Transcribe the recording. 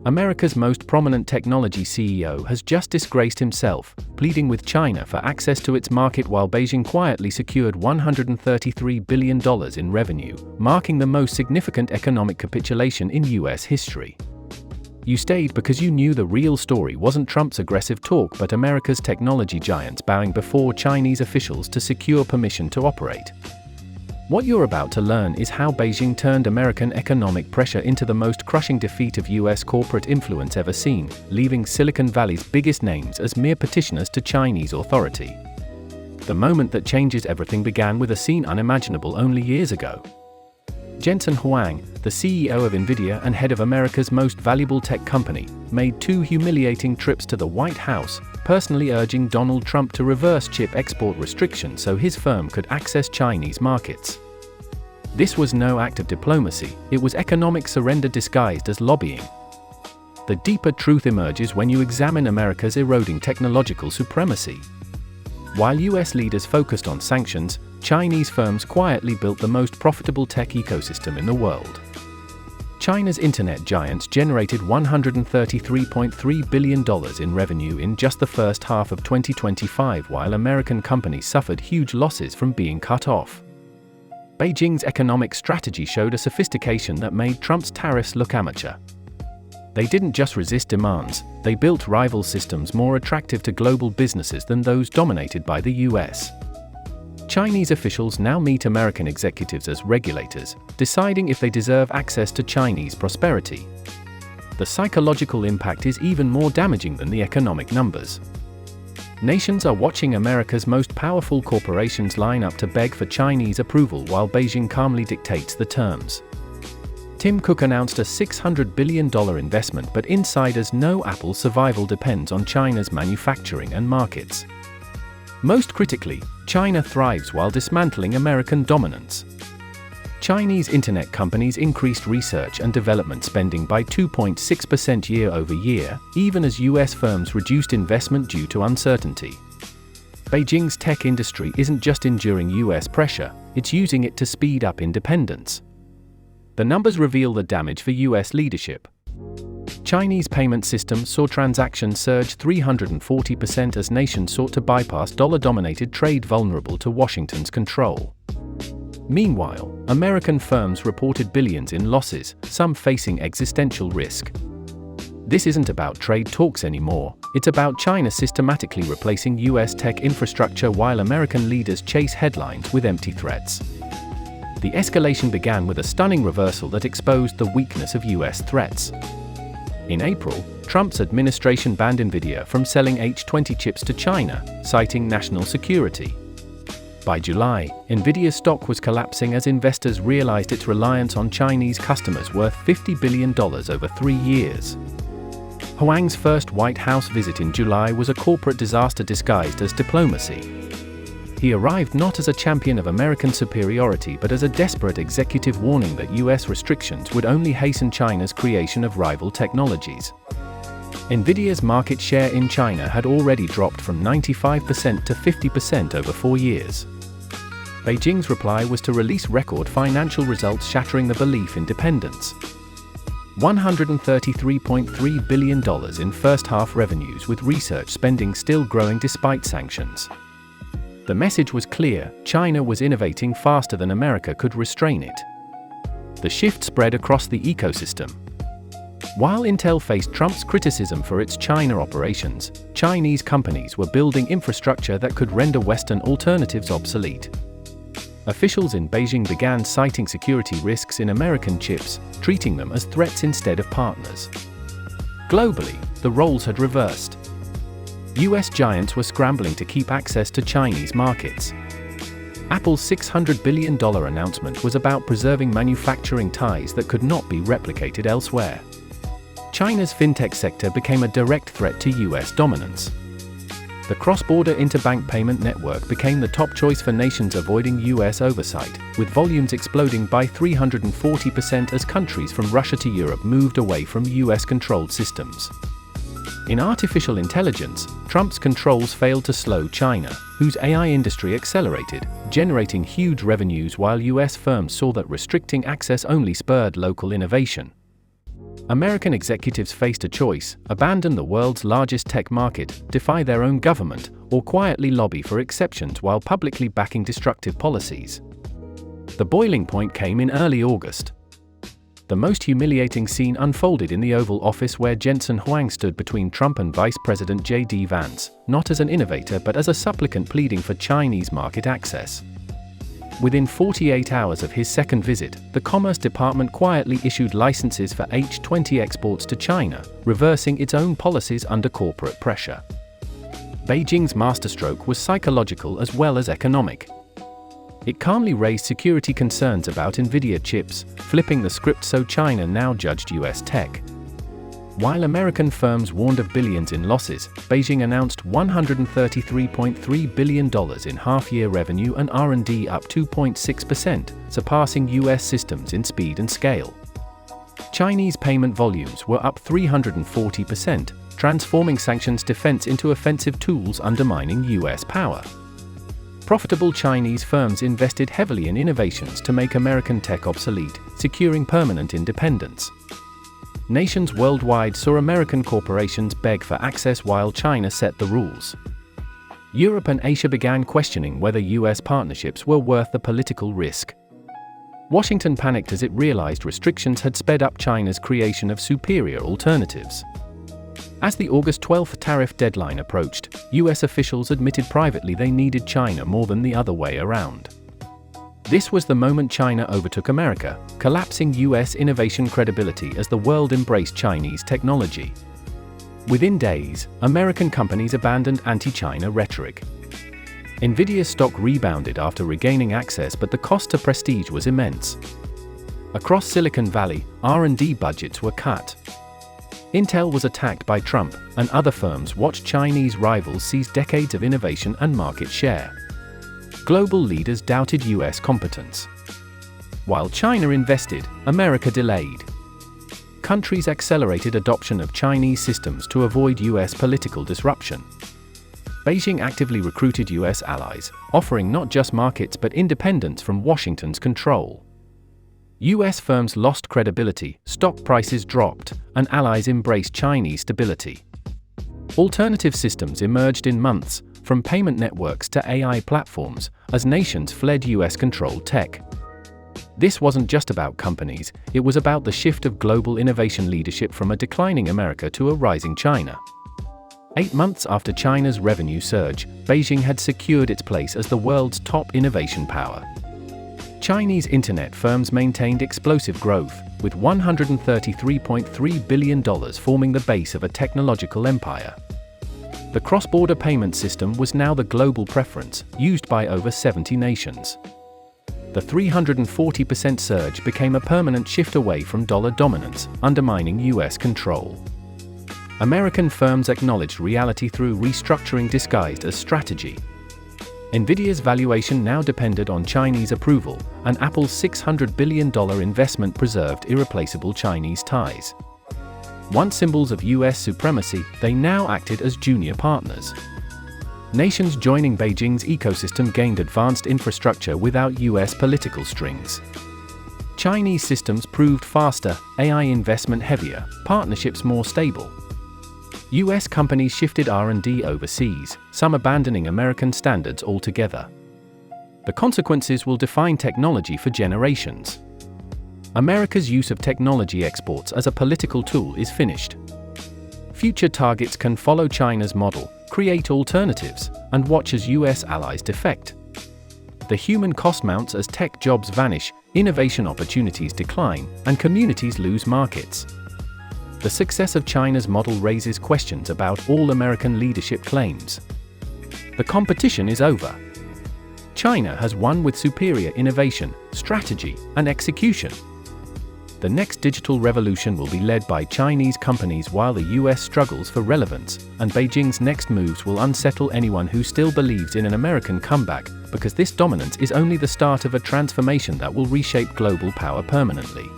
America's most prominent technology CEO has just disgraced himself, pleading with China for access to its market while Beijing quietly secured $133 billion in revenue, marking the most significant economic capitulation in US history. You stayed because you knew the real story wasn't Trump's aggressive talk but America's technology giants bowing before Chinese officials to secure permission to operate. What you're about to learn is how Beijing turned American economic pressure into the most crushing defeat of US corporate influence ever seen, leaving Silicon Valley's biggest names as mere petitioners to Chinese authority. The moment that changes everything began with a scene unimaginable only years ago. Jensen Huang, the CEO of Nvidia and head of America's most valuable tech company, made 2 humiliating trips to the White House, personally urging Donald Trump to reverse chip export restrictions so his firm could access Chinese markets. This was no act of diplomacy, it was economic surrender disguised as lobbying. The deeper truth emerges when you examine America's eroding technological supremacy. While US leaders focused on sanctions, Chinese firms quietly built the most profitable tech ecosystem in the world. China's internet giants generated $133.3 billion in revenue in just the first half of 2025, while American companies suffered huge losses from being cut off. Beijing's economic strategy showed a sophistication that made Trump's tariffs look amateur. They didn't just resist demands, they built rival systems more attractive to global businesses than those dominated by the US. Chinese officials now meet American executives as regulators, deciding if they deserve access to Chinese prosperity. The psychological impact is even more damaging than the economic numbers. Nations are watching America's most powerful corporations line up to beg for Chinese approval while Beijing calmly dictates the terms. Tim Cook announced a $600 billion investment, but insiders know Apple's survival depends on China's manufacturing and markets. Most critically, China thrives while dismantling American dominance. Chinese internet companies increased research and development spending by 2.6% year-over-year, even as US firms reduced investment due to uncertainty. Beijing's tech industry isn't just enduring US pressure, it's using it to speed up independence. The numbers reveal the damage for US leadership. Chinese payment systems saw transactions surge 340% as nations sought to bypass dollar-dominated trade vulnerable to Washington's control. Meanwhile, American firms reported billions in losses, some facing existential risk. This isn't about trade talks anymore, it's about China systematically replacing US tech infrastructure while American leaders chase headlines with empty threats. The escalation began with a stunning reversal that exposed the weakness of US threats. In April, Trump's administration banned Nvidia from selling H20 chips to China, citing national security. By July, Nvidia's stock was collapsing as investors realized its reliance on Chinese customers worth $50 billion over 3 years. Huang's first White House visit in July was a corporate disaster disguised as diplomacy. He arrived not as a champion of American superiority but as a desperate executive warning that US restrictions would only hasten China's creation of rival technologies. Nvidia's market share in China had already dropped from 95% to 50% over 4 years. Beijing's reply was to release record financial results shattering the belief in dependence. $133.3 billion in first-half revenues, with research spending still growing despite sanctions. The message was clear: China was innovating faster than America could restrain it. The shift spread across the ecosystem. While Intel faced Trump's criticism for its China operations, Chinese companies were building infrastructure that could render Western alternatives obsolete. Officials in Beijing began citing security risks in American chips, treating them as threats instead of partners. Globally, the roles had reversed. US giants were scrambling to keep access to Chinese markets. Apple's $600 billion announcement was about preserving manufacturing ties that could not be replicated elsewhere. China's fintech sector became a direct threat to US dominance. The cross-border interbank payment network became the top choice for nations avoiding US oversight, with volumes exploding by 340% as countries from Russia to Europe moved away from US-controlled systems. In artificial intelligence, Trump's controls failed to slow China, whose AI industry accelerated, generating huge revenues while US firms saw that restricting access only spurred local innovation. American executives faced a choice: abandon the world's largest tech market, defy their own government, or quietly lobby for exceptions while publicly backing destructive policies. The boiling point came in early August. The most humiliating scene unfolded in the Oval Office, where Jensen Huang stood between Trump and Vice President J.D. Vance, not as an innovator but as a supplicant pleading for Chinese market access. Within 48 hours of his second visit, the Commerce Department quietly issued licenses for H-20 exports to China, reversing its own policies under corporate pressure. Beijing's masterstroke was psychological as well as economic. It calmly raised security concerns about NVIDIA chips, flipping the script so China now judged US tech. While American firms warned of billions in losses, Beijing announced $133.3 billion in half-year revenue and R&D up 2.6%, surpassing US systems in speed and scale. Chinese payment volumes were up 340%, transforming sanctions defense into offensive tools undermining US power. Profitable Chinese firms invested heavily in innovations to make American tech obsolete, securing permanent independence. Nations worldwide saw American corporations beg for access while China set the rules. Europe and Asia began questioning whether US partnerships were worth the political risk. Washington panicked as it realized restrictions had sped up China's creation of superior alternatives. As the August 12 tariff deadline approached, US officials admitted privately they needed China more than the other way around. This was the moment China overtook America, collapsing US innovation credibility as the world embraced Chinese technology. Within days, American companies abandoned anti-China rhetoric. NVIDIA's stock rebounded after regaining access, but the cost to prestige was immense. Across Silicon Valley, R&D budgets were cut. Intel was attacked by Trump, and other firms watched Chinese rivals seize decades of innovation and market share. Global leaders doubted US competence. While China invested, America delayed. Countries accelerated adoption of Chinese systems to avoid US political disruption. Beijing actively recruited US allies, offering not just markets but independence from Washington's control. US firms lost credibility, stock prices dropped, and allies embraced Chinese stability. Alternative systems emerged in months, from payment networks to AI platforms, as nations fled US-controlled tech. This wasn't just about companies, it was about the shift of global innovation leadership from a declining America to a rising China. 8 months after China's revenue surge, Beijing had secured its place as the world's top innovation power. Chinese internet firms maintained explosive growth, with $133.3 billion forming the base of a technological empire. The cross-border payment system was now the global preference, used by over 70 nations. The 340% surge became a permanent shift away from dollar dominance, undermining US control. American firms acknowledged reality through restructuring disguised as strategy. NVIDIA's valuation now depended on Chinese approval, and Apple's $600 billion investment preserved irreplaceable Chinese ties. Once symbols of US supremacy, they now acted as junior partners. Nations joining Beijing's ecosystem gained advanced infrastructure without US political strings. Chinese systems proved faster, AI investment heavier, partnerships more stable. US companies shifted R&D overseas, some abandoning American standards altogether. The consequences will define technology for generations. America's use of technology exports as a political tool is finished. Future targets can follow China's model, create alternatives, and watch as US allies defect. The human cost mounts as tech jobs vanish, innovation opportunities decline, and communities lose markets. The success of China's model raises questions about all American leadership claims. The competition is over. China has won with superior innovation, strategy, and execution. The next digital revolution will be led by Chinese companies while the US struggles for relevance, and Beijing's next moves will unsettle anyone who still believes in an American comeback, because this dominance is only the start of a transformation that will reshape global power permanently.